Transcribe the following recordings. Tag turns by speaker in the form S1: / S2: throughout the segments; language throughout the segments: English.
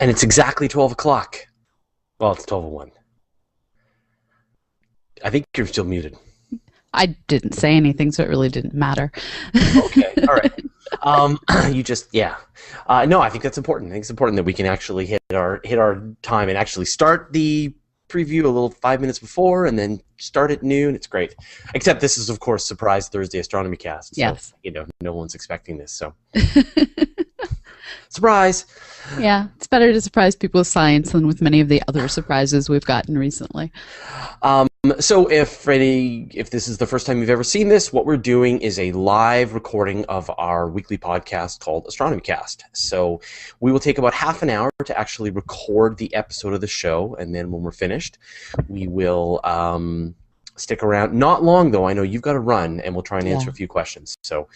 S1: And it's exactly 12 o'clock. Well, it's 12:01. I think you're still muted.
S2: I didn't say anything, so it really didn't matter.
S1: Okay, all right. You just, yeah. No, I think that's important. I think it's important that we can actually hit our time and actually start the preview a little 5 minutes before and then start at noon. It's great. Except this is, of course, surprise Thursday Astronomy Cast. So,
S2: Yes.
S1: No one's expecting this, so. Surprise!
S2: Yeah, it's better to surprise people with science than with many of the other surprises we've gotten recently.
S1: So if this is the first time you've ever seen this, what we're doing is a live recording of our weekly podcast called Astronomy Cast. So we will take about half an hour to actually record the episode of the show, and then when we're finished, we will stick around. Not long, though. I know you've got to run, and we'll try and answer a few questions. So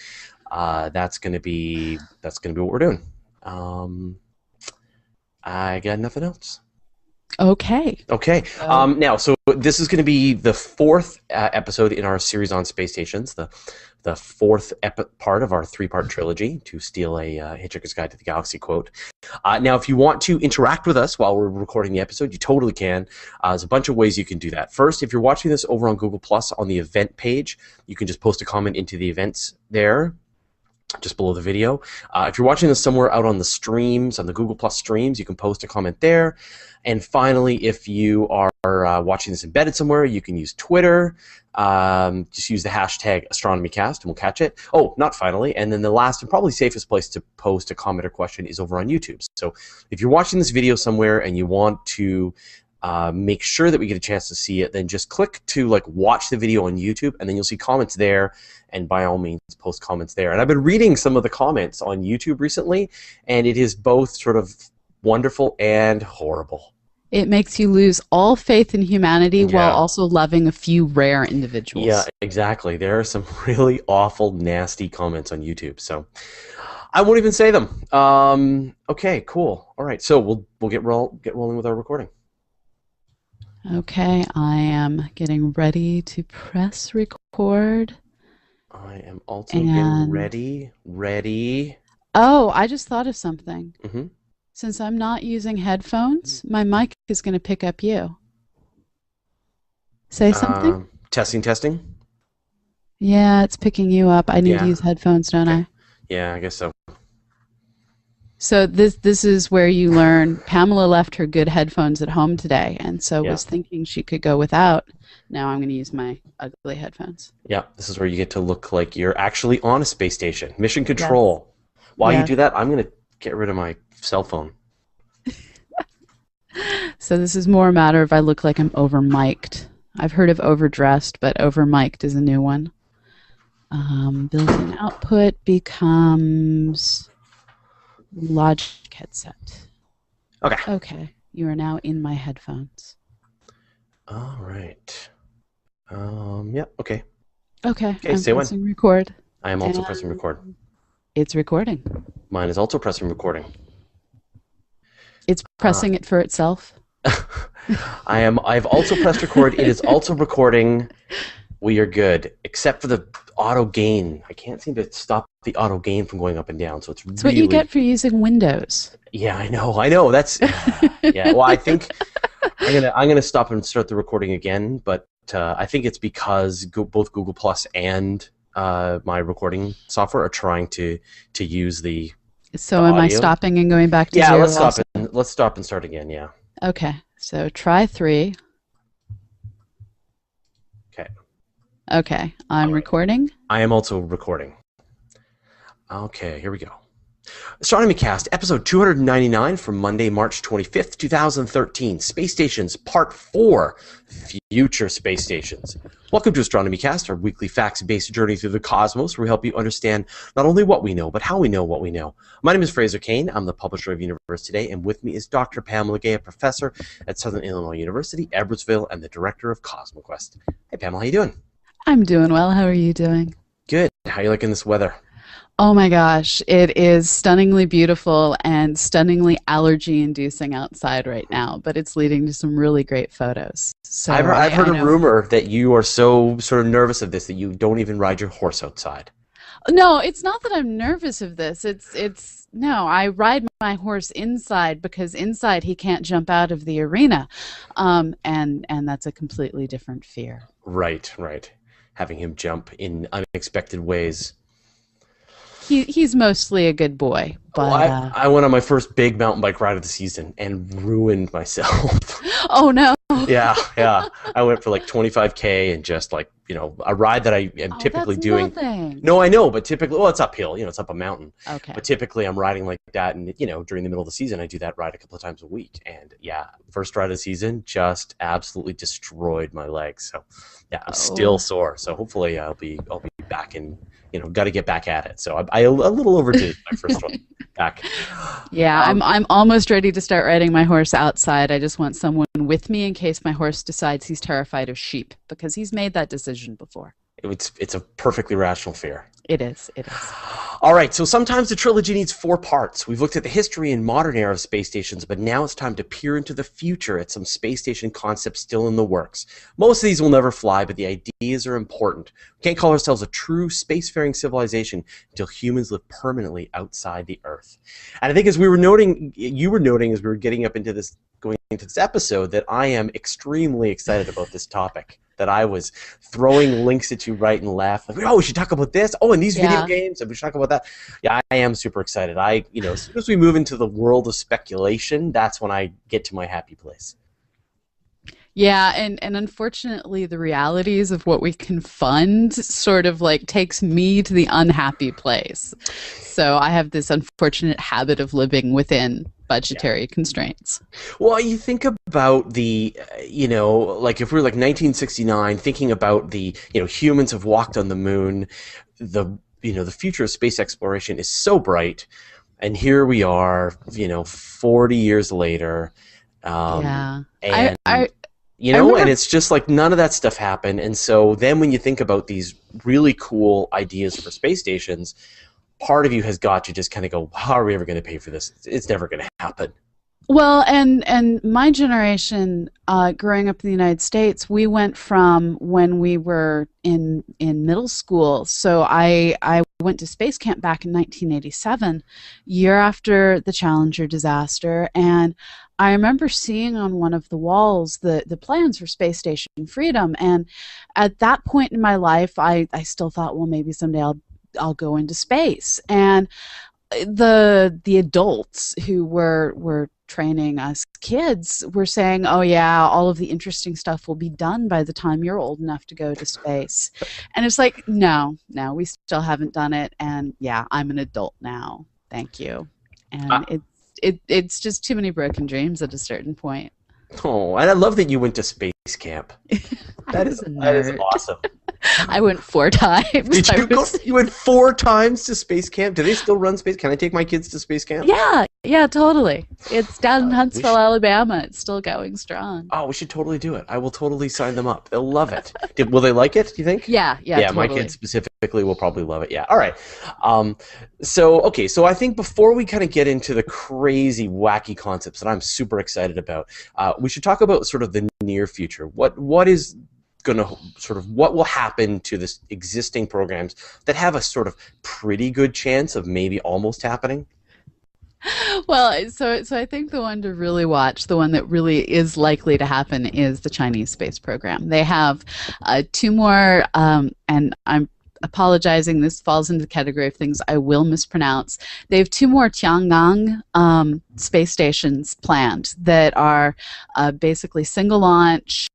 S1: that's gonna be what we're doing. I got nothing else.
S2: Okay.
S1: Now, so this is going to be the fourth episode in our series on space stations, the fourth part of our three-part trilogy, to steal a Hitchhiker's Guide to the Galaxy quote. Now, if you want to interact with us while we're recording the episode, you totally can. There's a bunch of ways you can do that. First, if you're watching this over on Google Plus on the event page, you can just post a comment into the events there, just below the video. If you're watching this somewhere out on the streams, on the Google Plus streams, you can post a comment there. And finally, if you are watching this embedded somewhere, you can use Twitter. Just use the hashtag AstronomyCast and we'll catch it. Oh, not finally. And then the last and probably safest place to post a comment or question is over on YouTube. So if you're watching this video somewhere and you want to make sure that we get a chance to see it, then just click to watch the video on YouTube, and then you'll see comments there, and by all means post comments there. And I've been reading some of the comments on YouTube recently, and it is both sort of wonderful and horrible.
S2: It makes you lose all faith in humanity while also loving a few rare individuals.
S1: Yeah, exactly. There are some really awful, nasty comments on YouTube, so I won't even say them. Okay, cool. All right, so we'll get rolling with our recording.
S2: Okay, I am getting ready to press record.
S1: I am also getting ready.
S2: Oh, I just thought of something.
S1: Mm-hmm.
S2: Since I'm not using headphones, my mic is going to pick up you. Say something.
S1: Testing.
S2: Yeah, it's picking you up. I need to use headphones, don't I?
S1: Yeah, I guess so.
S2: So this is where you learn. Pamela left her good headphones at home today, and so was thinking she could go without. Now I'm going to use my ugly headphones. Yeah,
S1: this is where you get to look like you're actually on a space station. Mission control. Yes. While you do that, I'm going to get rid of my cell phone.
S2: So this is more a matter of I look like I'm over-mic'd. I've heard of overdressed, but over-mic'd is a new one. Built-in output becomes Logic headset. Okay. You are now in my headphones.
S1: All right. Yeah. Okay.
S2: Okay.
S1: I'm say
S2: pressing record.
S1: I am also pressing record.
S2: It's recording.
S1: Mine is also pressing recording.
S2: It's pressing it for itself.
S1: I've also pressed record. It is also recording. We are good, except for the auto gain. I can't seem to stop the auto gain from going up and down. So it's
S2: what you get for using Windows.
S1: Yeah, I know. That's yeah. Well, I think I'm gonna stop and start the recording again. But I think it's because both Google Plus and my recording software are trying to use the.
S2: So am I stopping and going back to zero?
S1: Yeah, let's stop and start again. Yeah.
S2: Okay. So try 3. Okay, I'm recording.
S1: I am also recording. Okay, here we go. Astronomy Cast, episode 299 from Monday, March 25th, 2013. Space Stations, Part 4, Future Space Stations. Welcome to Astronomy Cast, our weekly facts-based journey through the cosmos, where we help you understand not only what we know, but how we know what we know. My name is Fraser Kane. I'm the publisher of Universe Today, and with me is Dr. Pamela Gay, a professor at Southern Illinois University, Edwardsville, and the director of CosmoQuest. Hey, Pamela, how you doing?
S2: I'm doing well. How are you doing?
S1: Good. How are you liking this weather?
S2: Oh my gosh, it is stunningly beautiful and stunningly allergy-inducing outside right now, but it's leading to some really great photos. So
S1: I've heard a rumor that you are so sort of nervous of this that you don't even ride your horse outside.
S2: No, it's not that I'm nervous of this. It's no, I ride my horse inside because inside he can't jump out of the arena. And that's a completely different fear.
S1: Right, right. Having him jump in unexpected ways.
S2: He's mostly a good boy,
S1: Oh,
S2: but
S1: I went on my first big mountain bike ride of the season and ruined myself.
S2: oh no.
S1: Yeah, yeah. I went for like 25K and just like, a ride that I am
S2: Oh,
S1: typically
S2: that's
S1: doing.
S2: nothing.
S1: No, I know, but typically, well, it's uphill, it's up a mountain.
S2: Okay.
S1: But typically I'm riding like that. And, during the middle of the season, I do that ride a couple of times a week. And yeah, first ride of the season just absolutely destroyed my legs. So yeah, I'm still
S2: Oh.
S1: sore. So hopefully I'll be back in, got to get back at it. So I a little overdid my first one back.
S2: Yeah, I'm almost ready to start riding my horse outside. I just want someone with me in case my horse decides he's terrified of sheep because he's made that decision before.
S1: It's a perfectly rational fear.
S2: It is. It is.
S1: All right, so sometimes the trilogy needs 4 parts. We've looked at the history and modern era of space stations, but now it's time to peer into the future at some space station concepts still in the works. Most of these will never fly, but the ideas are important. We can't call ourselves a true spacefaring civilization until humans live permanently outside the Earth. And I think as you were noting as we were getting up into this, going into this episode, that I am extremely excited about this topic. That I was throwing links at you right and left. Like, oh, we should talk about this. Oh, and these video
S2: Yeah.
S1: games, and we should talk about that. Yeah, I am super excited. As soon as we move into the world of speculation, that's when I get to my happy place.
S2: Yeah, and unfortunately the realities of what we can fund sort of like takes me to the unhappy place. So I have this unfortunate habit of living within budgetary constraints.
S1: Well, you think about like if we're like 1969, thinking about humans have walked on the moon, the future of space exploration is so bright, and here we are, 40 years later,
S2: Yeah.
S1: and
S2: I
S1: and
S2: remember.
S1: it's just like none of that stuff happened. And so then when you think about these really cool ideas for space stations, part of you has got to just kind of go, how are we ever going to pay for this? It's never going to happen.
S2: Well, and my generation, growing up in the United States, we went from when we were in middle school. So I went to space camp back in 1987, year after the Challenger disaster, and I remember seeing on one of the walls the plans for Space Station Freedom. And at that point in my life, I still thought, well, maybe someday I'll go into space. And the adults who were training us kids were saying, oh yeah, all of the interesting stuff will be done by the time you're old enough to go to space. And it's like, no, we still haven't done it. And yeah, I'm an adult now. Thank you.
S1: Uh,
S2: And it's just too many broken dreams at a certain point.
S1: oh, and I love that you went to space camp.
S2: I was a
S1: That is
S2: nerd.
S1: awesome.
S2: I went 4 times.
S1: Did you go? You went 4 times to space camp. Do they still run space? Can I take my kids to space camp?
S2: Yeah, totally. It's down in
S1: We
S2: Huntsville,
S1: should,
S2: Alabama. It's still going strong.
S1: we should totally do it. I will totally sign them up. They'll love it. Will they like it? Do you think?
S2: Yeah,
S1: Yeah, my
S2: totally.
S1: kids specifically will probably love it. Yeah. All right. So I think before we kind of get into the crazy, wacky concepts that I'm super excited about, we should talk about sort of the near future. What is going to sort of what will happen to this existing programs that have a sort of pretty good chance of maybe almost happening?
S2: Well, so I think the one to really watch, the one that really is likely to happen, is the Chinese space program. They have 2 more, and I'm apologizing. This falls into the category of things I will mispronounce. They have 2 more Tiangong space stations planned that are basically single launch.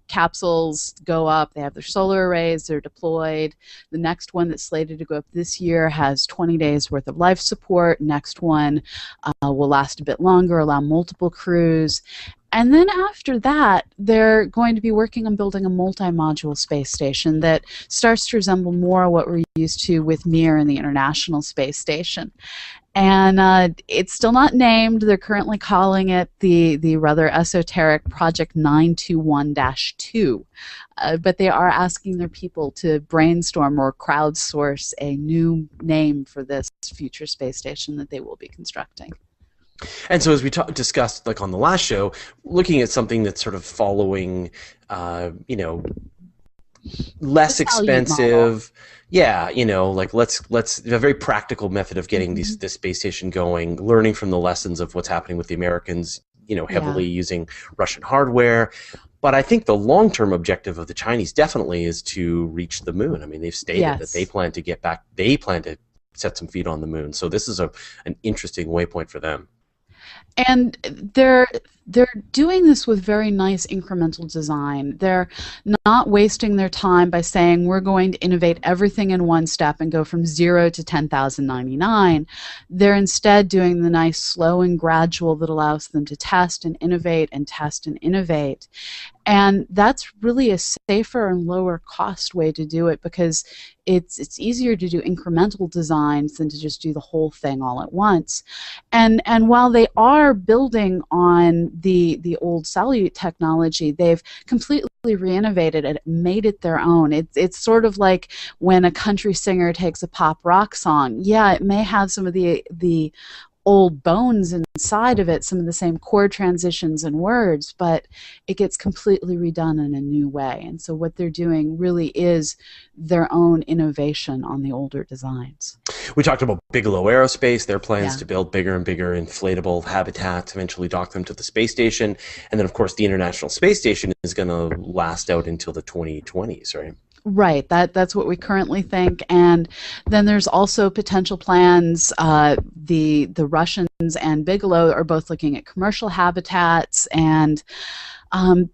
S2: Capsules go up. They have their solar arrays. They're deployed. The next one that's slated to go up this year has 20 days worth of life support. Next one will last a bit longer, allow multiple crews. And then after that, they're going to be working on building a multi-module space station that starts to resemble more what we're used to with Mir and the International Space Station. And it's still not named. They're currently calling it the rather esoteric Project 921-2. But they are asking their people to brainstorm or crowdsource a new name for this future space station that they will be constructing.
S1: And so as we discussed like on the last show, looking at something that's sort of following, less
S2: The Salyut model.
S1: expensive. Yeah, like let's a very practical method of getting
S2: Hmm.
S1: this space station going, learning from the lessons of what's happening with the Americans,
S2: Yeah.
S1: heavily using Russian hardware. But I think the long-term objective of the Chinese definitely is to reach the moon. I mean, they've stated that they
S2: Yes.
S1: plan to get back, they plan to set some feet on the moon. So this is an interesting waypoint for them.
S2: And they're doing this with very nice incremental design. They're not wasting their time by saying we're going to innovate everything in one step and go from 0 to 10,099. They're instead doing the nice slow and gradual that allows them to test and innovate and test and innovate. And that's really a safer and lower cost way to do it because it's easier to do incremental designs than to just do the whole thing all at once. And while they are building on the old Salyut technology, they've completely re-innovated it, made it their own. It's sort of like when a country singer takes a pop rock song. Yeah, it may have some of the old bones inside of it, some of the same chord transitions and words, but it gets completely redone in a new way. And so what they're doing really is their own innovation on the older designs.
S1: We talked about Bigelow Aerospace, their plans
S2: Yeah.
S1: to build bigger and bigger inflatable habitats, eventually dock them to the space station. And then, of course, the International Space Station is going to last out until the 2020s, right?
S2: Right, that's what we currently think, and then there's also potential plans. The Russians and Bigelow are both looking at commercial habitats, and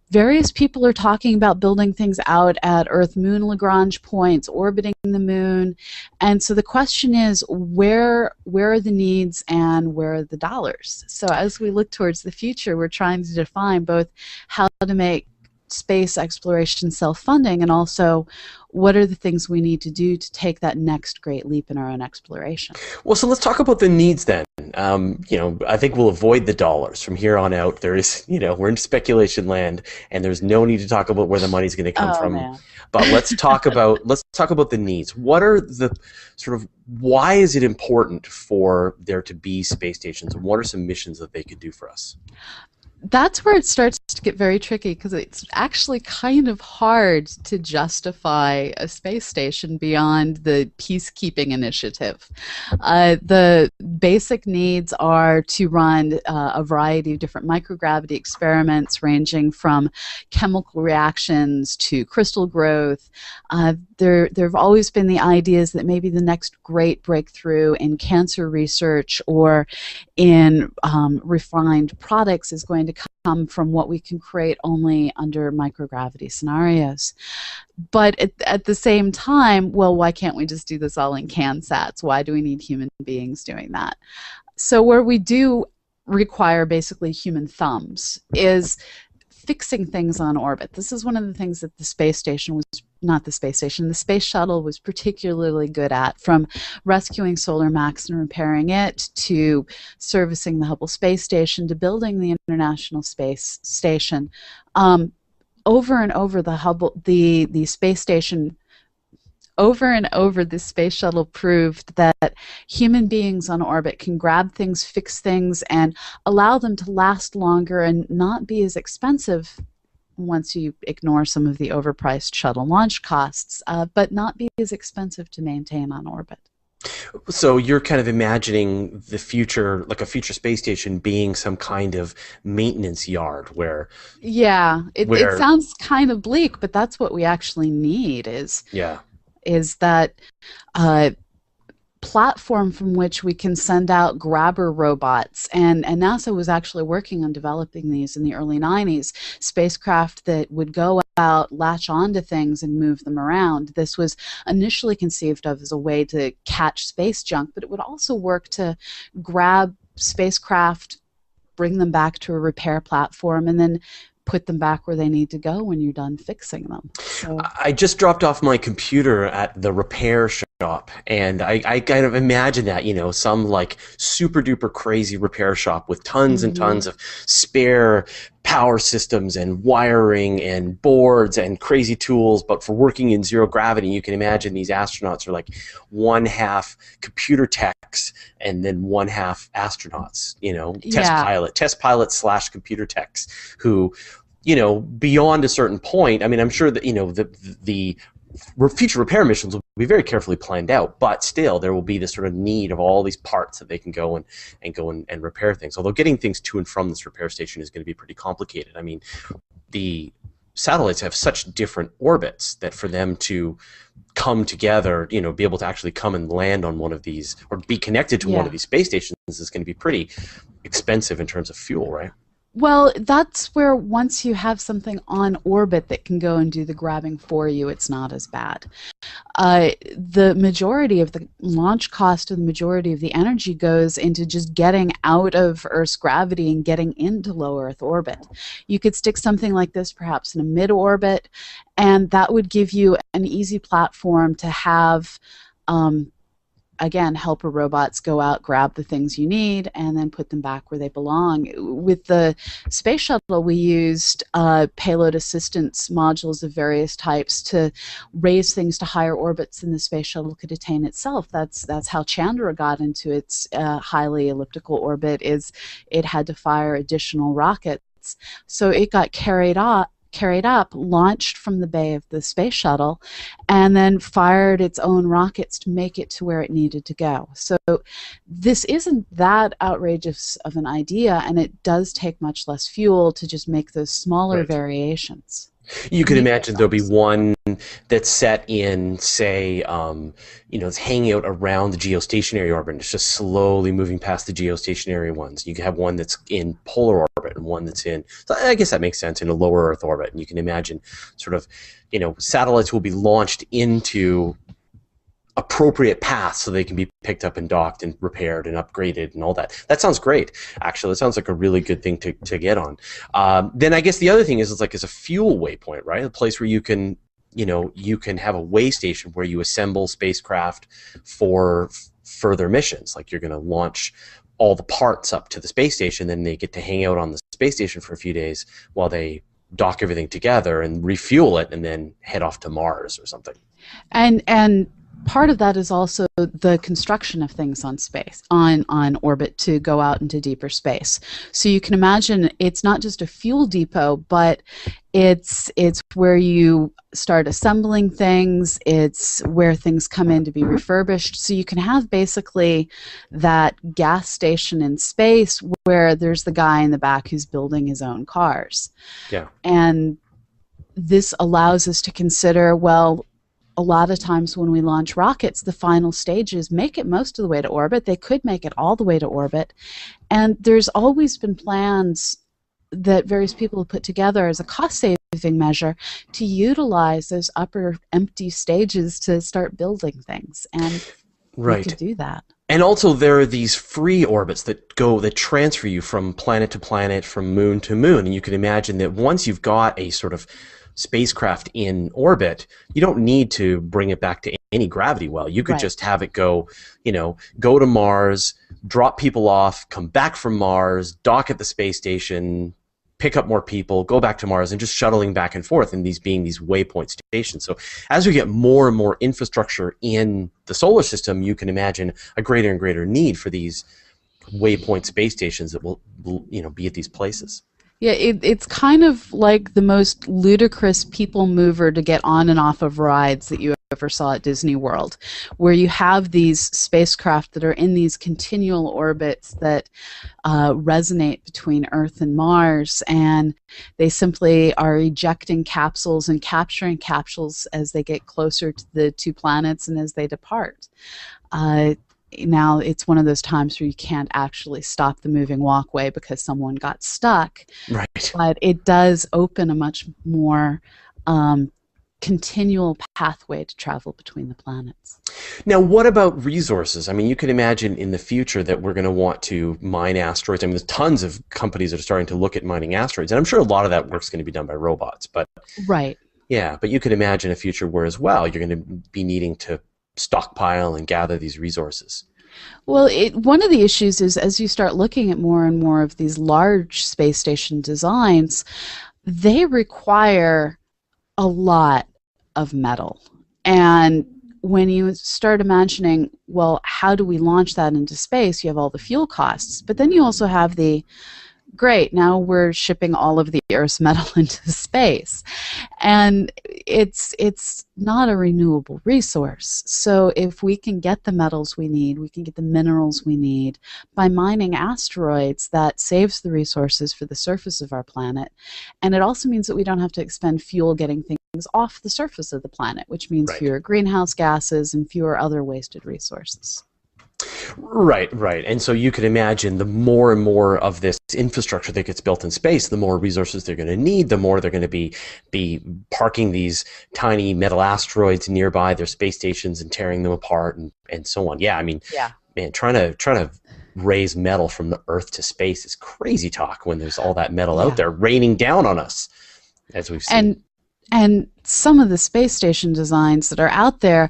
S2: various people are talking about building things out at Earth Moon Lagrange points, orbiting the moon. And so the question is, where are the needs and where are the dollars? So as we look towards the future, we're trying to define both how to make space exploration self-funding and also what are the things we need to do to take that next great leap in our own exploration.
S1: Well, so let's talk about the needs then. I think we'll avoid the dollars from here on out. There is, we're in speculation land, and there's no need to talk about where the money's going to come
S2: Oh
S1: from.
S2: man.
S1: But let's talk about the needs. What are the sort of why is it important for there to be space stations, and what are some missions that they could do for us?
S2: That's where it starts to get very tricky because it's actually kind of hard to justify a space station beyond the peacekeeping initiative. The basic needs are to run a variety of different microgravity experiments ranging from chemical reactions to crystal growth. There have always been the ideas that maybe the next great breakthrough in cancer research or in refined products is going to come from what we can create only under microgravity scenarios. But at the same time, well, why can't we just do this all in CanSats? Why do we need human beings doing that? So where we do require basically human thumbs is fixing things on orbit. This is one of the things that the space station was not the space station, the space shuttle was particularly good at, from rescuing Solar Max and repairing it to servicing the Hubble Space Station to building the International Space Station. Over and over the space station over and over, this space shuttle proved that human beings on orbit can grab things, fix things, and allow them to last longer and not be as expensive once you ignore some of the overpriced shuttle launch costs, but not be as expensive to maintain on orbit.
S1: So you're kind of imagining the future, like a future space station, being some kind of maintenance yard where,
S2: Yeah, it
S1: where,
S2: sounds kind of bleak, but that's what we actually need
S1: yeah.
S2: is that uh, platform from which we can send out grabber robots. And NASA was actually working on developing these in the early 90s, spacecraft that would go out, latch onto things, and move them around. This was initially conceived of as a way to catch space junk, but it would also work to grab spacecraft, bring them back to a repair platform, and then put them back where they need to go when you're done fixing them. So
S1: I just dropped off my computer at the repair shop, and I kind of imagine that, some like super duper crazy repair shop with tons and
S2: mhm.
S1: tons of spare power systems and wiring and boards and crazy tools, but for working in zero gravity. You can imagine these astronauts are like one half computer techs and then one half astronauts,
S2: Yeah.
S1: test pilot slash computer techs who beyond a certain point, I mean, I'm sure that, the future repair missions will be very carefully planned out, but still there will be this sort of need of all these parts that they can go and repair things. Although getting things to and from this repair station is going to be pretty complicated. I mean, the satellites have such different orbits that for them to come together, be able to actually come and land on one of these or be connected to one of these space stations is going to be pretty expensive in terms of fuel, right?
S2: Well, that's where once you have something on orbit that can go and do the grabbing for you, it's not as bad. The majority of the launch cost and the majority of the energy goes into just getting out of Earth's gravity and getting into low Earth orbit. You could stick something like this perhaps in a mid-orbit, and that would give you an easy platform to have again, helper robots go out, grab the things you need, and then put them back where they belong. With the space shuttle, we used payload assistance modules of various types to raise things to higher orbits than the space shuttle could attain itself. That's how Chandra got into its highly elliptical orbit, is it had to fire additional rockets. So it got carried up, launched from the bay of the space shuttle, and then fired its own rockets to make it to where it needed to go. So this isn't that outrageous of an idea, and it does take much less fuel to just make those smaller variations.
S1: You could imagine there'll be one that's set in, say, it's hanging out around the geostationary orbit, and it's just slowly moving past the geostationary ones. You could have one that's in polar orbit and one that's in, so I guess that makes sense, in a lower Earth orbit. And you can imagine sort of, satellites will be launched into appropriate paths so they can be picked up and docked and repaired and upgraded and all that. That sounds great, actually. That sounds like a really good thing to get on. Then I guess the other thing is it's a fuel waypoint, right? A place where you can have a way station where you assemble spacecraft for further missions. Like you're going to launch all the parts up to the space station, then they get to hang out on the space station for a few days while they dock everything together and refuel it and then head off to Mars or something.
S2: And part of that is also the construction of things on space, on orbit, to go out into deeper space. So you can imagine it's not just a fuel depot, but it's where you start assembling things. It's where things come in to be refurbished. So you can have basically that gas station in space where there's the guy in the back who's building his own cars.
S1: Yeah.
S2: And this allows us to consider, well, a lot of times when we launch rockets, the final stages make it most of the way to orbit. They could make it all the way to orbit. And there's always been plans that various people have put together as a cost-saving measure to utilize those upper empty stages to start building things. And we could do that.
S1: And also there are these free orbits that transfer you from planet to planet, from moon to moon. And you can imagine that once you've got a sort of spacecraft in orbit, you don't need to bring it back to any gravity well. You could just have it go to Mars, drop people off, come back from Mars, dock at the space station, pick up more people, go back to Mars, and just shuttling back and forth, and these being these waypoint stations. So as we get more and more infrastructure in the solar system, you can imagine a greater and greater need for these waypoint space stations that will be at these places.
S2: Yeah, it's kind of like the most ludicrous people mover to get on and off of rides that you ever saw at Disney World, where you have these spacecraft that are in these continual orbits that resonate between Earth and Mars, and they simply are ejecting capsules and capturing capsules as they get closer to the two planets and as they depart. Now, it's one of those times where you can't actually stop the moving walkway because someone got stuck.
S1: Right.
S2: But it does open a much more continual pathway to travel between the planets.
S1: Now, what about resources? I mean, you can imagine in the future that we're going to want to mine asteroids. I mean, there's tons of companies that are starting to look at mining asteroids, and I'm sure a lot of that work's going to be done by robots. But yeah, but you can imagine a future where as well you're going to be needing to stockpile and gather these resources.
S2: Well, one of the issues is as you start looking at more and more of these large space station designs, they require a lot of metal. And when you start imagining, well, how do we launch that into space, you have all the fuel costs, but then you also have the great, now we're shipping all of the Earth's metal into space. And it's not a renewable resource. So if we can get the metals we need, we can get the minerals we need by mining asteroids, that saves the resources for the surface of our planet. And it also means that we don't have to expend fuel getting things off the surface of the planet, which means
S1: Right.
S2: fewer greenhouse gases and fewer other wasted resources.
S1: Right, right. And so you can imagine the more and more of this infrastructure that gets built in space, the more resources they're going to need, the more they're going to be parking these tiny metal asteroids nearby their space stations and tearing them apart and so on. Yeah, I mean,
S2: Yeah.
S1: man, trying to raise metal from the Earth to space is crazy talk when there's all that metal out
S2: Yeah.
S1: there raining down on us, as we've seen.
S2: And some of the space station designs that are out there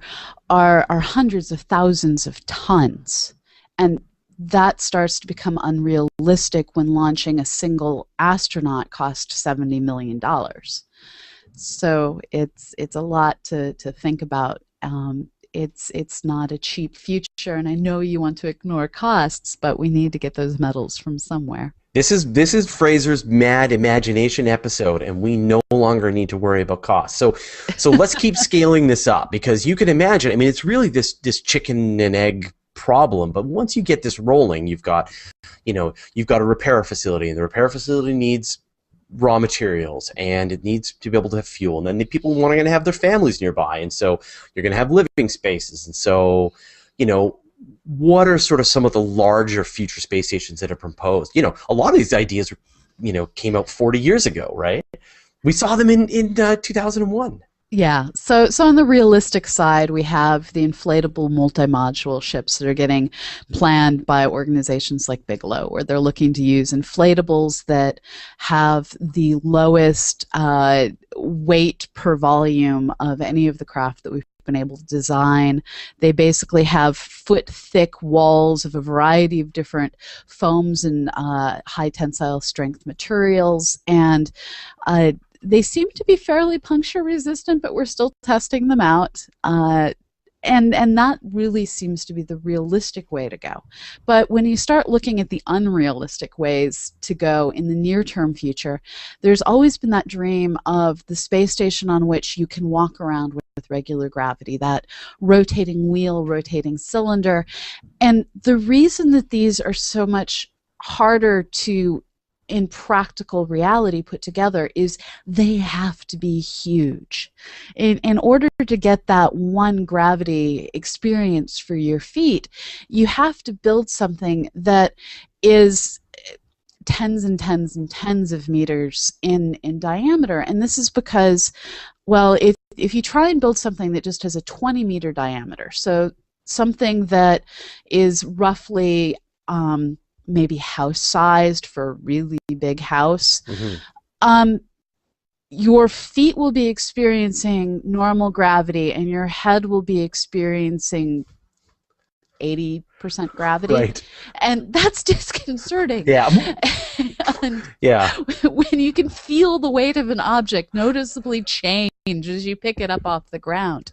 S2: are hundreds of thousands of tons. And that starts to become unrealistic when launching a single astronaut costs $70 million. So it's a lot to think about. It's not a cheap future, and I know you want to ignore costs, but we need to get those metals from somewhere.
S1: This is Fraser's Mad Imagination episode, and we no longer need to worry about costs. So let's keep scaling this up, because you can imagine. I mean, it's really this chicken and egg problem. But once you get this rolling, you've got a repair facility, and the repair facility needs raw materials, and it needs to be able to have fuel, and then the people want to have their families nearby, and so you're going to have living spaces, and so what are sort of some of the larger future space stations that are proposed? A lot of these ideas, came out 40 years ago, right? We saw them in 2001.
S2: Yeah. So on the realistic side, we have the inflatable multi-module ships that are getting planned by organizations like Bigelow, where they're looking to use inflatables that have the lowest weight per volume of any of the craft that we've been able to design. They basically have foot-thick walls of a variety of different foams and high tensile strength materials, and they seem to be fairly puncture resistant, but we're still testing them out. And that really seems to be the realistic way to go. But when you start looking at the unrealistic ways to go in the near-term future, there's always been that dream of the space station on which you can walk around with regular gravity, that rotating wheel, rotating cylinder. And the reason that these are so much harder to in practical reality put together is they have to be huge. In order to get that one gravity experience for your feet, you have to build something that is tens and tens and tens of meters in diameter. And this is because, well, if you try and build something that just has a 20-meter diameter, so something that is roughly maybe house-sized for a really big house, your feet will be experiencing normal gravity and your head will be experiencing 80% gravity.
S1: Right.
S2: And that's disconcerting.
S1: Yeah.
S2: And
S1: Yeah.
S2: when you can feel the weight of an object noticeably change as you pick it up off the ground.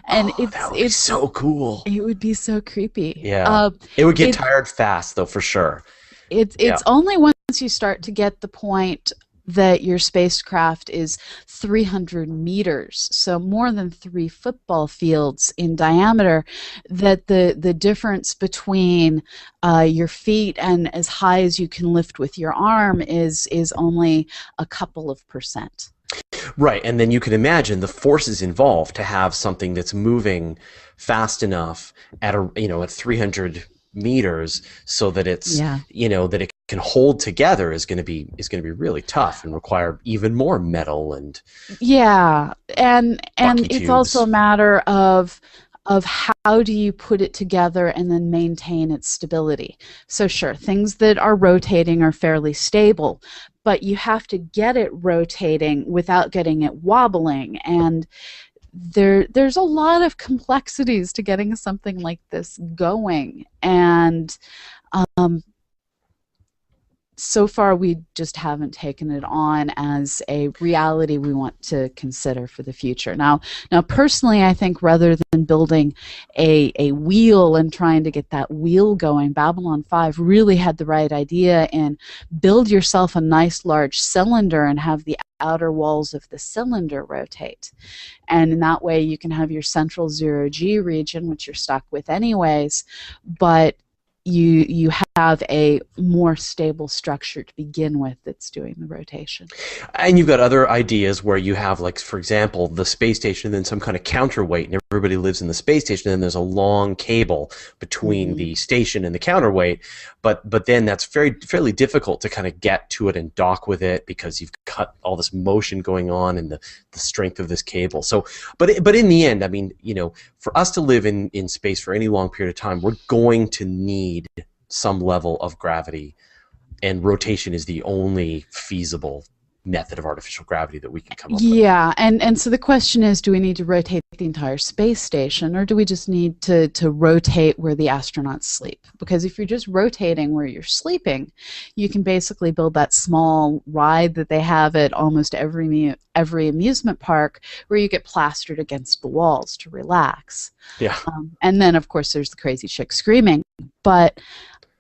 S2: And
S1: that would be so cool.
S2: It would be so creepy.
S1: Yeah. It would get tired fast, though, for sure.
S2: It's only once you start to get the point that your spacecraft is 300 meters, so more than 3 football fields in diameter, that the difference between your feet and as high as you can lift with your arm is only a couple of percent.
S1: Right, and then you can imagine the forces involved to have something that's moving fast enough at at 300 meters, so that it's that it can hold together is going to be really tough and require even more metal and
S2: and it's
S1: tubes.
S2: also a matter of how do you put it together and then maintain its stability. So sure, things that are rotating are fairly stable, but you have to get it rotating without getting it wobbling, and there's a lot of complexities to getting something like this going. And so far we just haven't taken it on as a reality we want to consider for the future. Now personally, I think rather than building a wheel and trying to get that wheel going, Babylon 5 really had the right idea in build yourself a nice large cylinder and have the outer walls of the cylinder rotate. And in that way you can have your central zero-G region, which you're stuck with anyways, but you have a more stable structure to begin with that's doing the rotation.
S1: And you've got other ideas where you have, like, for example, the space station and then some kind of counterweight, and everybody lives in the space station, and there's a long cable between the station and the counterweight. But then that's fairly difficult to kind of get to it and dock with it because you've got all this motion going on and the strength of this cable. So, but in the end, I mean, for us to live in space for any long period of time, we're going to need some level of gravity, and rotation is the only feasible method of artificial gravity that we can come up with.
S2: Yeah, and so the question is, do we need to rotate the entire space station, or do we just need to rotate where the astronauts sleep? Because if you're just rotating where you're sleeping, you can basically build that small ride that they have at almost every amusement park where you get plastered against the walls to relax.
S1: Yeah.
S2: And then, of course, there's the crazy chick screaming. But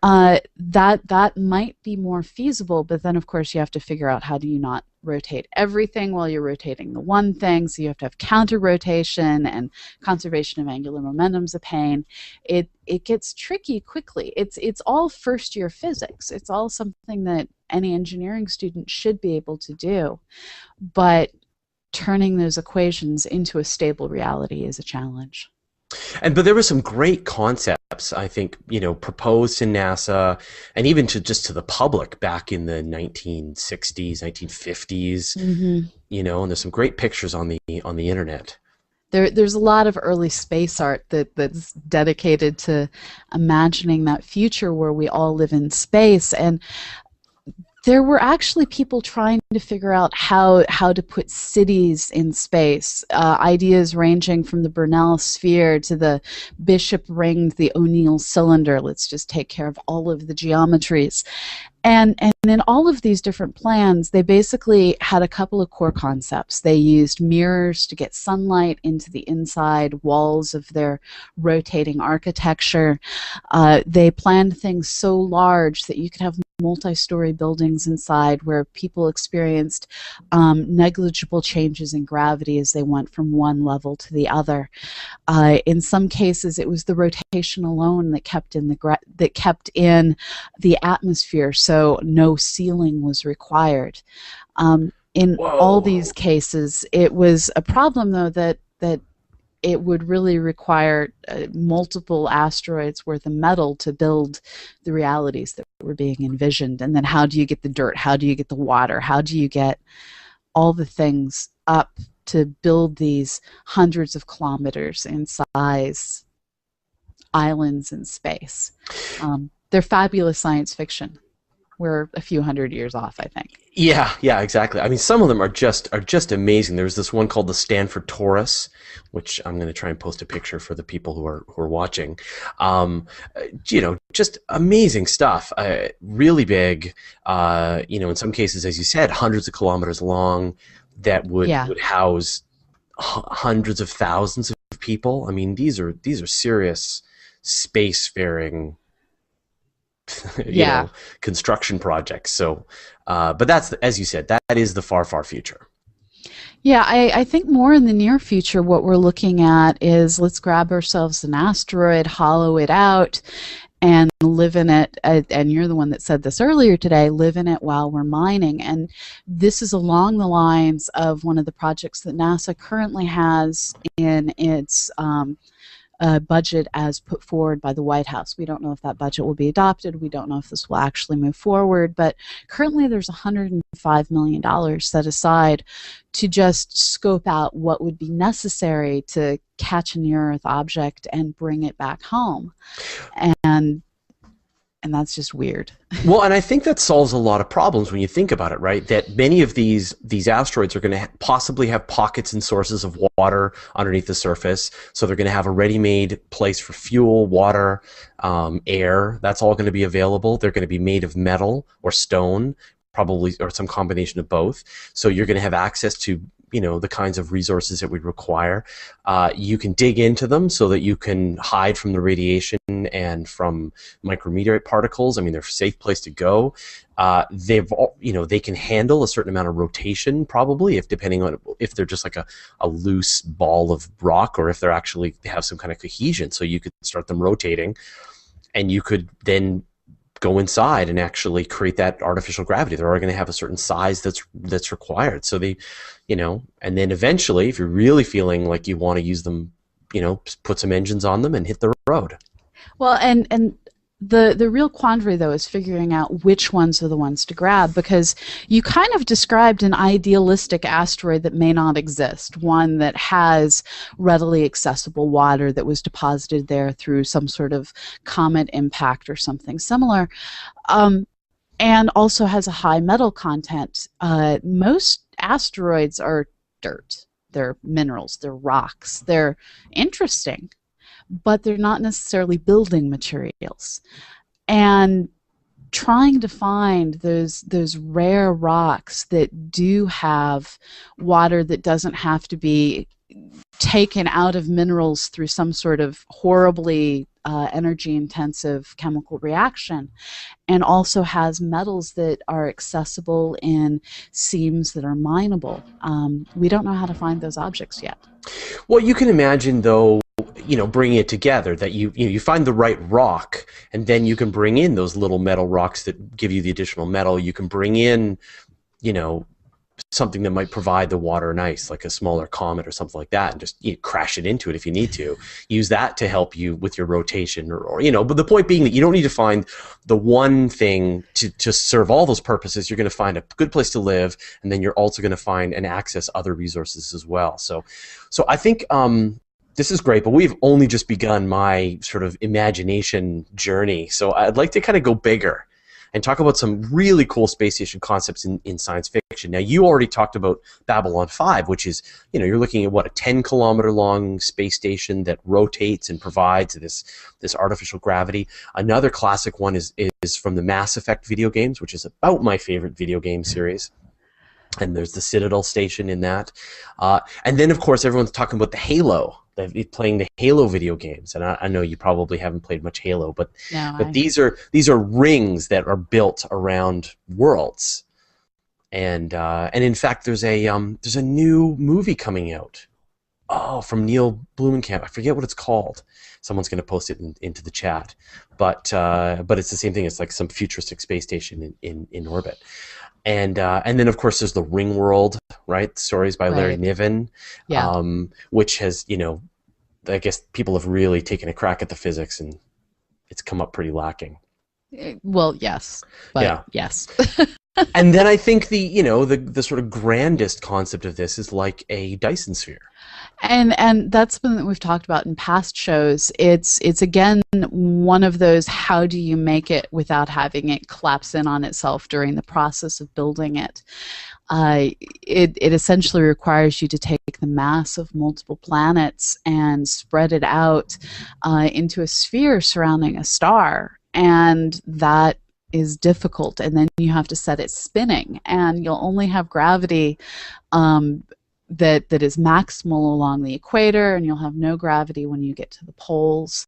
S2: that might be more feasible, but then of course you have to figure out how do you not rotate everything while you're rotating the one thing, so you have to have counter rotation, and conservation of angular momentum's a pain. It gets tricky quickly. It's all first year physics. It's all something that any engineering student should be able to do, but turning those equations into a stable reality is a challenge.
S1: But there were some great concepts, I think, proposed to NASA and even to the public back in the 1960s, 1950s. And there's some great pictures on the internet.
S2: There's a lot of early space art that's dedicated to imagining that future where we all live in space, and there were actually people trying to figure out how to put cities in space. Ideas ranging from the Bernal sphere to the Bishop ring, the O'Neill cylinder. Let's just take care of all of the geometries. And in all of these different plans, they basically had a couple of core concepts. They used mirrors to get sunlight into the inside walls of their rotating architecture. They planned things so large that you could have multi-story buildings inside where people experienced negligible changes in gravity as they went from one level to the other. In some cases, it was the rotation alone that kept in the atmosphere, so no ceiling was required. In all these cases, it was a problem, though, that it would really require multiple asteroids worth of metal to build the realities that were being envisioned. And then how do you get the dirt? How do you get the water? How do you get all the things up to build these hundreds of kilometers in size islands in space? They're fabulous science fiction. We're a few hundred years off, I think.
S1: Yeah, exactly. I mean, some of them are just amazing. There's this one called the Stanford Torus, which I'm going to try and post a picture for the people who are watching. Just amazing stuff. Really big. In some cases, as you said, hundreds of kilometers long. That would house hundreds of thousands of people. I mean, these are serious spacefaring construction projects. So, but that's, as you said, that is the far, far future.
S2: Yeah, I think more in the near future, what we're looking at is let's grab ourselves an asteroid, hollow it out, and live in it. And you're the one that said this earlier today, live in it while we're mining. And this is along the lines of one of the projects that NASA currently has in its budget as put forward by the White House. We don't know if that budget will be adopted. We don't know if this will actually move forward. But currently there's $105 million set aside to just scope out what would be necessary to catch a near-Earth object and bring it back home. And and that's just weird.
S1: Well, and I think that solves a lot of problems when you think about it, right? That many of these asteroids are going to possibly have pockets and sources of water underneath the surface. So they're going to have a ready-made place for fuel, water, air. That's all going to be available. They're going to be made of metal or stone, probably, or some combination of both. So you're going to have access to, the kinds of resources that we require. You can dig into them so that you can hide from the radiation and from micrometeorite particles. I mean, they're a safe place to go. They can handle a certain amount of rotation, probably, depending on if they're just like a loose ball of rock, or if they have some kind of cohesion. So you could start them rotating, and you could then go inside and actually create that artificial gravity. They're already going to have a certain size that's required. So and then eventually, if you're really feeling like you want to use them, put some engines on them and hit the road.
S2: Well, and the real quandary, though, is figuring out which ones are the ones to grab, because you kind of described an idealistic asteroid that may not exist, one that has readily accessible water that was deposited there through some sort of comet impact or something similar, and also has a high metal content. Most asteroids are dirt. They're minerals. They're rocks. They're interesting, but they're not necessarily building materials. And trying to find those rare rocks that do have water that doesn't have to be taken out of minerals through some sort of horribly energy-intensive chemical reaction, and also has metals that are accessible in seams that are mineable. We don't know how to find those objects yet.
S1: Well, you can imagine, though, bringing it together, that you find the right rock, and then you can bring in those little metal rocks that give you the additional metal. You can bring in, something that might provide the water and ice, like a smaller comet or something like that, and just crash it into it if you need to. Use that to help you with your rotation, or but the point being that you don't need to find the one thing to serve all those purposes. You're going to find a good place to live, and then you're also going to find and access other resources as well. So I think this is great, but we've only just begun my sort of imagination journey. So I'd like to kind of go bigger and talk about some really cool space station concepts in science fiction. Now, you already talked about Babylon 5, which is, you're looking at, what, a 10-kilometer long space station that rotates and provides this artificial gravity. Another classic one is from the Mass Effect video games, which is about my favorite video game series. And there's the Citadel station in that. And then, of course, everyone's talking about the Halo. They're playing the Halo video games, and I know you probably haven't played much Halo, but these are rings that are built around worlds, and in fact, there's a new movie coming out. Oh, from Neil Blomkamp. I forget what it's called. Someone's going to post it into the chat, but it's the same thing. It's like some futuristic space station in orbit. And then, of course, there's the Ring World, right? Stories by Larry Niven, which has, I guess people have really taken a crack at the physics, and it's come up pretty lacking.
S2: Well, yes, but
S1: yeah.
S2: Yes.
S1: And then I think the sort of grandest concept of this is like a Dyson sphere.
S2: And that's something that we've talked about in past shows. It's again one of those, how do you make it without having it collapse in on itself during the process of building it? It essentially requires you to take the mass of multiple planets and spread it out into a sphere surrounding a star, and that is difficult. And then you have to set it spinning, and you'll only have gravity that is maximal along the equator, and you'll have no gravity when you get to the poles.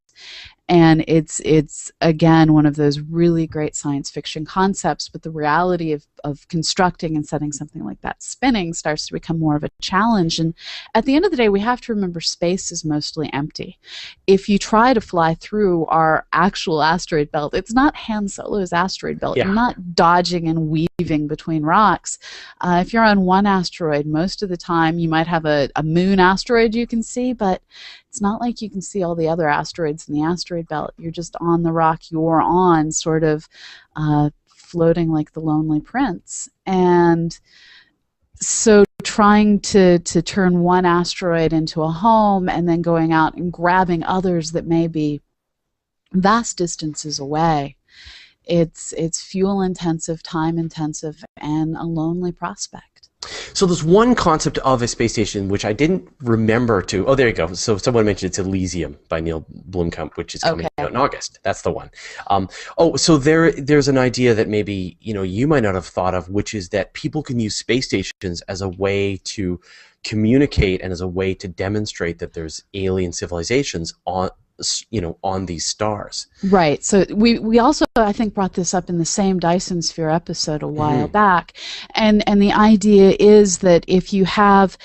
S2: And it's again one of those really great science fiction concepts, but the reality of constructing and setting something like that spinning starts to become more of a challenge. And at the end of the day, we have to remember space is mostly empty. If you try to fly through our actual asteroid belt, it's not Han Solo's asteroid belt.
S1: Yeah.
S2: You're not dodging and weaving between rocks. If you're on one asteroid, most of the time you might have a moon asteroid you can see, but it's not like you can see all the other asteroids in the asteroid belt. You're just on the rock you're on, sort of floating like the Lonely Prince. And so trying to turn one asteroid into a home and then going out and grabbing others that may be vast distances away it's fuel intensive, time intensive, and a lonely prospect.
S1: So there's one concept of a space station which I didn't remember to. Oh, there you go. So someone mentioned it's Elysium by Neil Blomkamp, which is coming out in August. That's the one. So there's an idea that maybe you might not have thought of, which is that people can use space stations as a way to communicate and as a way to demonstrate that there's alien civilizations on these stars.
S2: Right. So we also, I think, brought this up in the same Dyson Sphere episode a while back, and the idea is that if you have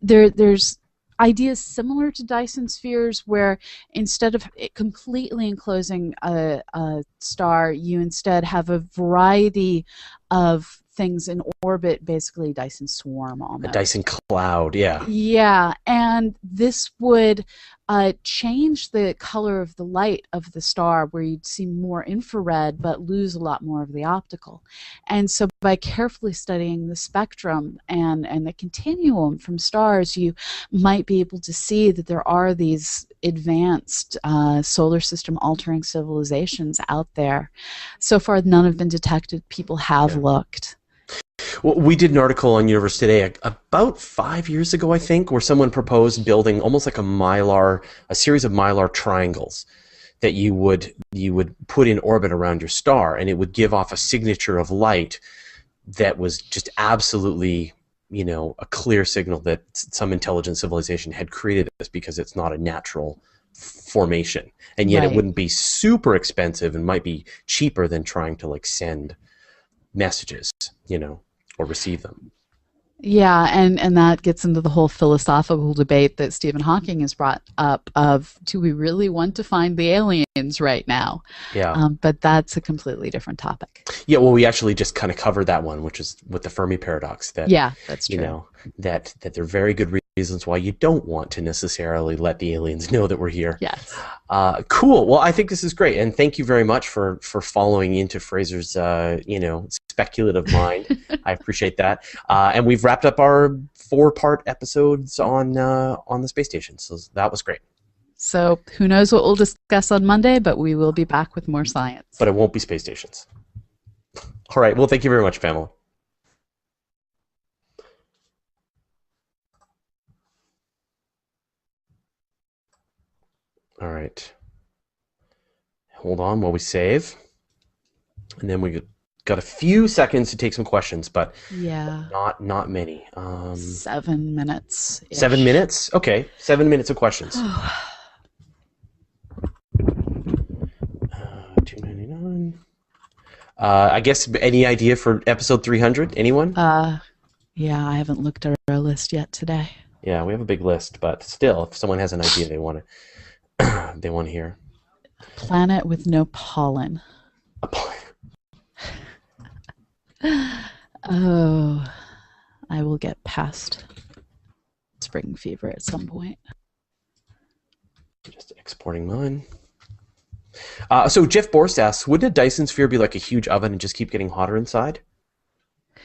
S2: there's ideas similar to Dyson spheres where instead of completely enclosing a star, you instead have a variety of things in orbit, basically Dyson swarm almost.
S1: A Dyson cloud, yeah.
S2: Yeah, and this would change the color of the light of the star, where you'd see more infrared but lose a lot more of the optical. And so by carefully studying the spectrum and the continuum from stars, you might be able to see that there are these advanced solar system altering civilizations out there. So far, none have been detected. People have looked.
S1: Well, we did an article on Universe Today about 5 years ago, I think, where someone proposed building almost like a series of Mylar triangles that you would put in orbit around your star, and it would give off a signature of light that was just absolutely, a clear signal that some intelligent civilization had created this, because it's not a natural formation, and yet it wouldn't be super expensive and might be cheaper than trying to send messages, or receive them.
S2: Yeah, and that gets into the whole philosophical debate that Stephen Hawking has brought up of, do we really want to find the aliens right now?
S1: Yeah.
S2: But that's a completely different topic.
S1: Yeah, well, we actually just kind of covered that one, which is with the Fermi paradox. That,
S2: yeah, that's true.
S1: That there are very good reasons why you don't want to necessarily let the aliens know that we're here.
S2: Yes.
S1: Cool. Well, I think this is great, and thank you very much for following into Fraser's speculative mind. I appreciate that. And we've wrapped up our 4-part episodes on the space station, so that was great.
S2: So who knows what we'll discuss on Monday, but we will be back with more science.
S1: But it won't be space stations. All right. Well, thank you very much, Pamela. All right. Hold on while we save. And then we got a few seconds to take some questions, but not many.
S2: 7 minutes.
S1: 7 minutes? Okay. 7 minutes of questions. $2.99. I guess any idea for episode 300? Anyone?
S2: Yeah, I haven't looked at our list yet today.
S1: Yeah, we have a big list, but still, if someone has an idea they want to hear.
S2: Planet with no pollen. Oh, I will get past spring fever at some point.
S1: Just exporting mine. So Jeff Borst asks, wouldn't a Dyson sphere be like a huge oven and just keep getting hotter inside?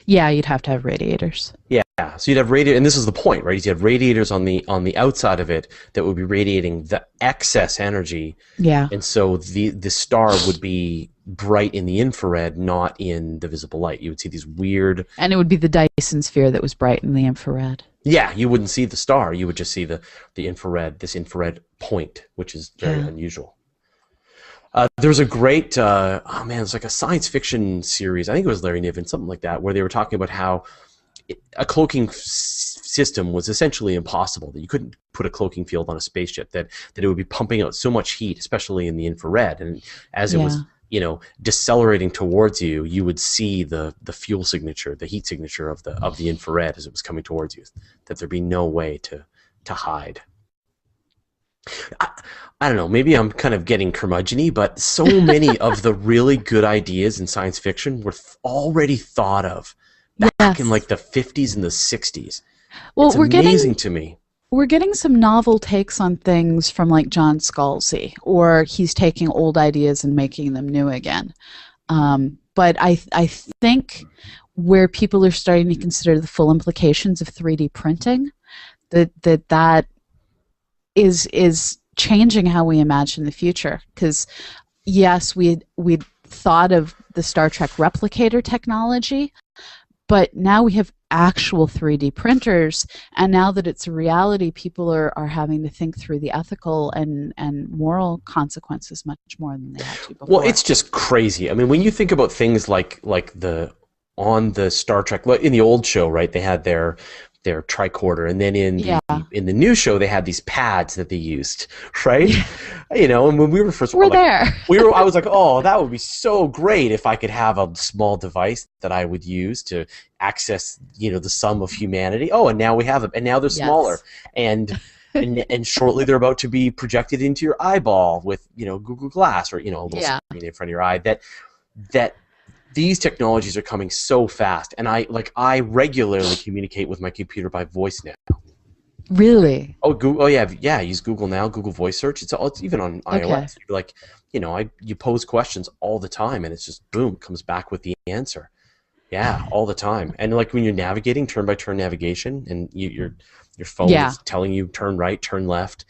S2: Yeah, you'd have to have radiators.
S1: Yeah, so you'd have radiators, and this is the point, right? You'd have radiators on the outside of it that would be radiating the excess energy.
S2: Yeah.
S1: And so the star would be bright in the infrared, not in the visible light. You would see these weird...
S2: And it would be the Dyson sphere that was bright in the infrared.
S1: Yeah, you wouldn't see the star. You would just see the infrared, this infrared point, which is very unusual. There's a great, it's like a science fiction series. I think it was Larry Niven, something like that, where they were talking about how a cloaking system was essentially impossible, that you couldn't put a cloaking field on a spaceship, that it would be pumping out so much heat, especially in the infrared. And as it was, decelerating towards you, you would see the fuel signature, the heat signature of the infrared as it was coming towards you, that there'd be no way to hide. I don't know, maybe I'm kind of getting curmudgeon-y, but so many of the really good ideas in science fiction were already thought of back in like the 50s and the 60s.
S2: Well,
S1: it's amazing to me.
S2: We're getting some novel takes on things from like John Scalzi, or he's taking old ideas and making them new again. But I think where people are starting to consider the full implications of 3D printing, that is changing how we imagine the future. Because yes, we'd thought of the Star Trek replicator technology, but now we have actual 3D printers, and now that it's a reality, people are having to think through the ethical and moral consequences much more than they had to before.
S1: Well, it's just crazy. I mean, when you think about things like on the Star Trek, like in the old show, right? They had their tricorder, and then in the new show they had these pads that they used, right?
S2: Yeah.
S1: You know, and when we were first,
S2: We're there.
S1: I was like, oh, that would be so great if I could have a small device that I would use to access, you know, the sum of humanity. Oh, and now we have them, and now they're smaller, and shortly they're about to be projected into your eyeball with, you know, Google Glass, or, you know, a little screen in front of your eye. That these technologies are coming so fast, and I regularly communicate with my computer by voice now.
S2: Really?
S1: Oh, Google. Oh, yeah. I use Google now. Google Voice Search. It's even on iOS. You're like, you know, you pose questions all the time, and it's just boom, comes back with the answer. Yeah, all the time. And like when you're navigating, turn-by-turn navigation, and your phone is telling you turn right, turn left.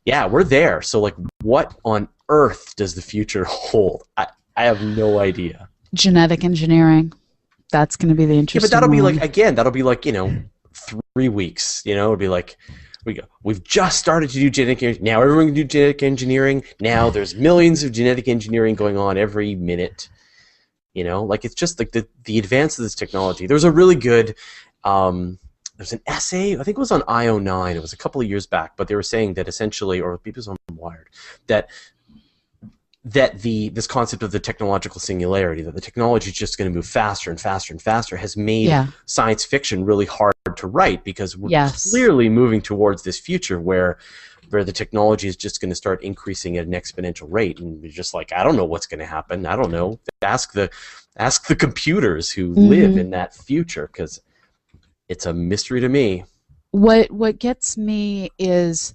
S1: Yeah, we're there. So like, what on earth does the future hold? I have no idea.
S2: Genetic engineering. That's going to be the interesting.
S1: Yeah, but that'll be like, you know, 3 weeks. You know, it'll be like, we've just started to do genetic engineering. Now everyone can do genetic engineering. Now there's millions of genetic engineering going on every minute. You know, like, it's just like the advance of this technology. There was a really good, there's an essay, I think it was on IO9. It was a couple of years back, but they were saying that essentially, or maybe it was on Wired, that this concept of the technological singularity, that the technology is just going to move faster and faster and faster, has made science fiction really hard to write, because we're clearly moving towards this future where the technology is just going to start increasing at an exponential rate, and you're just like, I don't know what's going to happen. I don't know. Ask the computers who live in that future, because it's a mystery to me.
S2: What gets me is,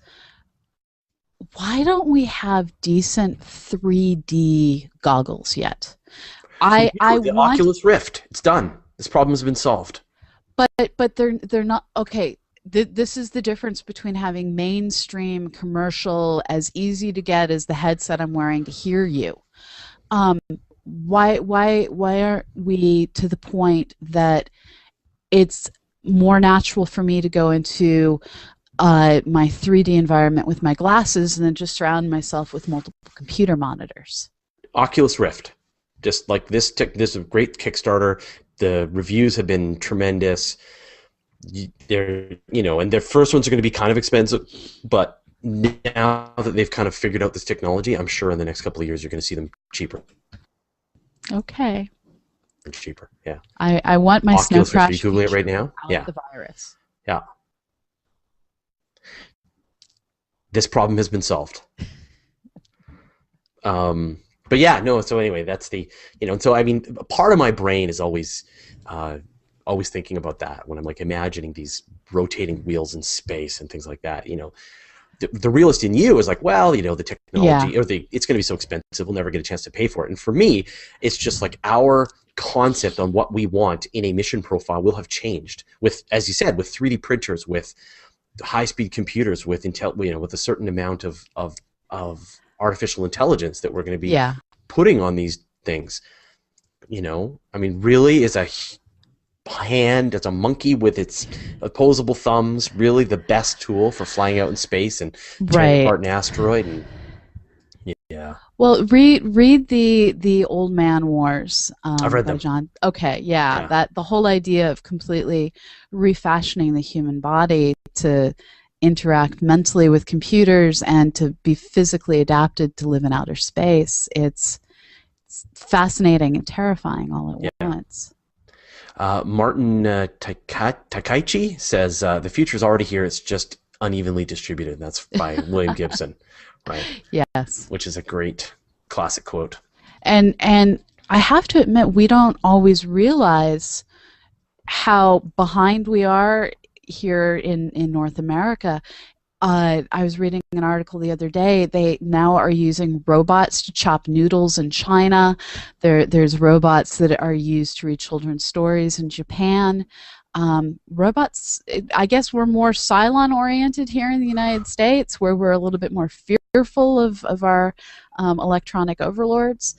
S2: why don't we have decent 3D goggles yet?
S1: The Oculus Rift. It's done. This problem has been solved.
S2: But they're not okay. This is the difference between having mainstream commercial, as easy to get as the headset I'm wearing to hear you. Why aren't we to the point that it's more natural for me to go into my 3D environment with my glasses and then just surround myself with multiple computer monitors?
S1: Oculus Rift. Just like this is a great Kickstarter. The reviews have been tremendous. They're, you know, and their first ones are going to be kind of expensive, but now that they've kind of figured out this technology, I'm sure in the next couple of years you're going to see them cheaper.
S2: Okay.
S1: Cheaper, yeah.
S2: I want my
S1: Oculus
S2: snow crash.
S1: Rift. Are you Googling it right now?
S2: Yeah. The virus.
S1: Yeah. This problem has been solved. But yeah, no. So anyway, that's the, you know. And so I mean, part of my brain is always thinking about that when I'm like imagining these rotating wheels in space and things like that. You know, the realist in you is like, well, you know, the technology it's going to be so expensive, we'll never get a chance to pay for it. And for me, it's just like our concept on what we want in a mission profile will have changed with, as you said, with 3D printers, with high-speed computers, with with a certain amount of artificial intelligence that we're going to be putting on these things. You know, I mean, really, is a hand as a monkey with its opposable thumbs really the best tool for flying out in space and tearing apart an asteroid? And
S2: well, read the Old Man Wars.
S1: I've read them.
S2: John. Okay, that the whole idea of completely refashioning the human body to interact mentally with computers and to be physically adapted to live in outer space. It's fascinating and terrifying all at once.
S1: Martin Takaichi says, the future is already here, it's just unevenly distributed. That's by William Gibson, right?
S2: Yes.
S1: Which is a great classic quote.
S2: And I have to admit, we don't always realize how behind we are here in North America. I was reading an article the other day. They now are using robots to chop noodles in China. There's robots that are used to read children's stories in Japan. Robots, I guess we're more Cylon-oriented here in the United States, where we're a little bit more fearful of our electronic overlords.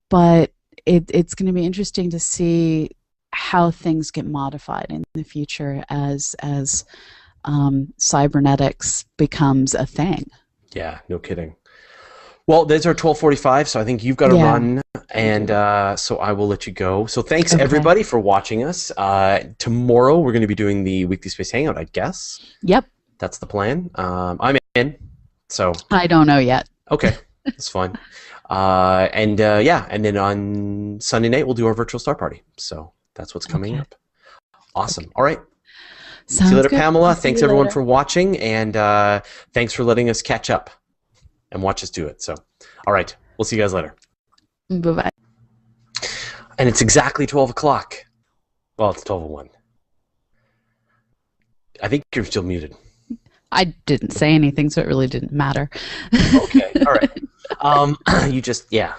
S2: but it's going to be interesting to see how things get modified in the future as cybernetics becomes a thing.
S1: Yeah, no kidding. Well, there's our 12:45, so I think you've got to
S2: Yeah,
S1: run,
S2: I
S1: and
S2: do.
S1: so I will let you go. So thanks
S2: Okay.
S1: everybody for watching us. Tomorrow we're going to be doing the weekly space hangout, I guess.
S2: Yep.
S1: That's the plan. I'm in, so
S2: I don't know yet.
S1: okay, that's fine. Yeah, and then on Sunday night we'll do our virtual star party. So that's what's coming
S2: Okay.
S1: up. Awesome.
S2: Okay.
S1: All right. See you
S2: Sounds
S1: later,
S2: good. I'll
S1: Pamela.
S2: see
S1: Thanks
S2: you
S1: everyone
S2: later.
S1: for watching, and thanks for letting us catch up and watch us do it. So, all right, we'll see you guys later.
S2: Bye bye.
S1: And it's exactly 12 o'clock. Well, it's 12:01. I think you're still muted.
S2: I didn't say anything, so it really didn't matter.
S1: Okay. All right. You just yeah.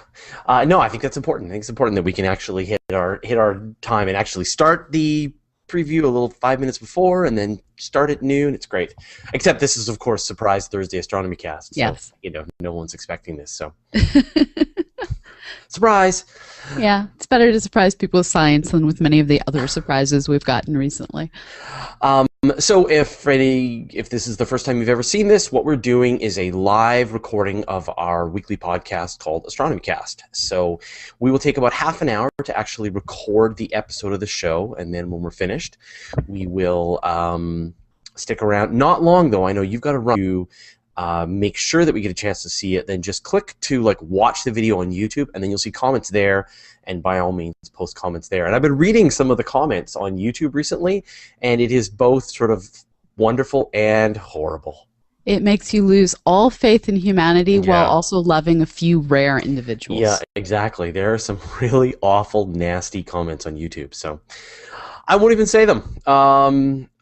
S1: No, I think that's important. I think it's important that we can actually hit our time and actually start the preview a little 5 minutes before, and then start at noon. It's great. Except this is, of course, surprise Thursday astronomy cast. So
S2: Yes.
S1: no one's expecting this. So surprise.
S2: Yeah, it's better to surprise people with science than with many of the other surprises we've gotten recently.
S1: So if this is the first time you've ever seen this, what we're doing is a live recording of our weekly podcast called Astronomy Cast. So we will take about half an hour to actually record the episode of the show, and then when we're finished, we will stick around. Not long though. I know you've got to run to make sure that we get a chance to see it. Then just click to watch the video on YouTube, and then you'll see comments there. And by all means, post comments there. And I've been reading some of the comments on YouTube recently, and it is both sort of wonderful and horrible.
S2: It makes you lose all faith in humanity while
S1: Yeah.
S2: also loving a few rare individuals.
S1: Yeah, exactly. There are some really awful, nasty comments on YouTube. So I won't even say them.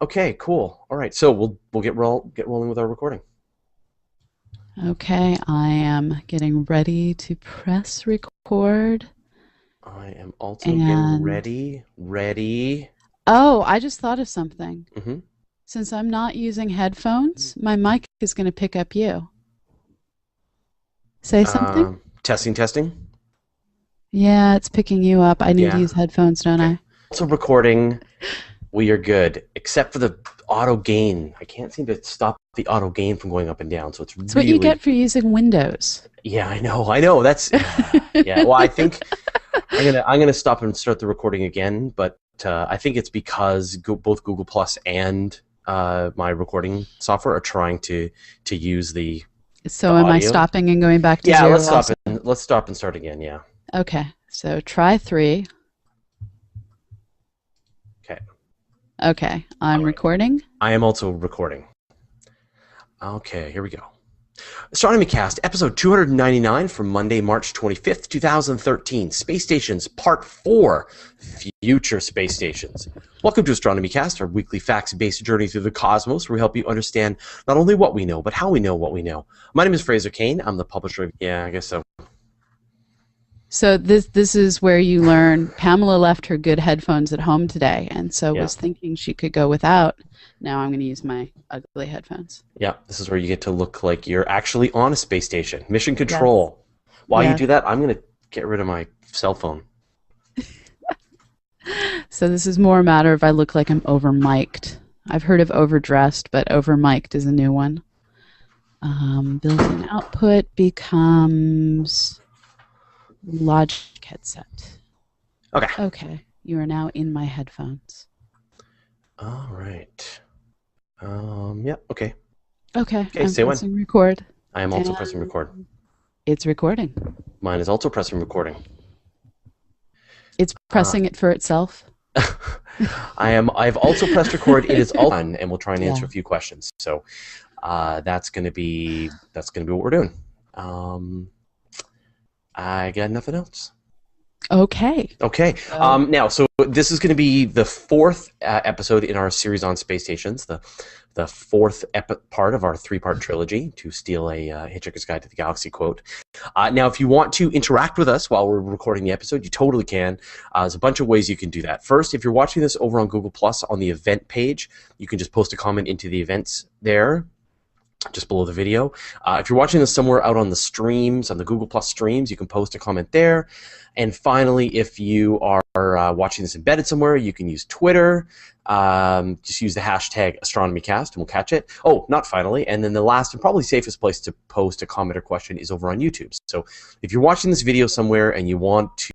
S1: Okay, cool. All right, so we'll get rolling with our recording.
S2: Okay, I am getting ready to press record.
S1: I am also getting ready.
S2: Oh, I just thought of something.
S1: Mm-hmm.
S2: Since I'm not using headphones, my mic is going to pick up you. Say something?
S1: Testing.
S2: Yeah, it's picking you up. I need to use headphones, don't I?
S1: Also recording. We are good, except for the auto gain. I can't seem to stop the auto gain from going up and down. So it's
S2: It's
S1: really...
S2: what you get for using Windows.
S1: Yeah, I know. That's yeah. Well, I think I'm gonna stop and start the recording again. But I think it's because both Google Plus and my recording software are trying to use the
S2: So am I
S1: audio.
S2: stopping and going back to
S1: Yeah,
S2: zero?
S1: let's stop and start again. Yeah.
S2: Okay, so try 3.
S1: Okay.
S2: Okay, I'm recording.
S1: I am also recording. Okay, here we go. Astronomy Cast, episode 299 from Monday, March 25th, 2013. Space Stations, Part 4, Future Space Stations. Welcome to Astronomy Cast, our weekly facts-based journey through the cosmos, where we help you understand not only what we know, but how we know what we know. My name is Fraser Kane. I'm the publisher of... Yeah, I guess so.
S2: So this is where you learn Pamela left her good headphones at home today, and so was thinking she could go without. Now I'm going to use my ugly headphones.
S1: Yeah, this is where you get to look like you're actually on a space station. Mission control. Yes. While you do that, I'm going to get rid of my cell phone.
S2: So this is more a matter of I look like I'm over-mic'd. I've heard of overdressed, but over-mic'd is a new one. Built-in output becomes... Logic headset. Okay. You are now in my headphones.
S1: All right. Yeah. Okay.
S2: Okay.
S1: I'm
S2: say pressing when. Record.
S1: I am also pressing record.
S2: It's recording.
S1: Mine is also pressing recording.
S2: It's pressing it for itself.
S1: I've also pressed record. It is all done, and we'll try and answer a few questions. So that's gonna be what we're doing. I got nothing else.
S2: Okay.
S1: Now, so this is going to be the 4th episode in our series on space stations, the 4th part of our 3-part trilogy, to steal a Hitchhiker's Guide to the Galaxy quote. Now, if you want to interact with us while we're recording the episode, you totally can. There's a bunch of ways you can do that. First, if you're watching this over on Google Plus on the event page, you can just post a comment into the events there. just below the video. If you're watching this somewhere out on the streams, on the Google Plus streams, you can post a comment there. And finally, if you are watching this embedded somewhere, you can use Twitter. Just use the hashtag AstronomyCast and we'll catch it. Oh, not finally. And then the last and probably safest place to post a comment or question is over on YouTube. So if you're watching this video somewhere and you want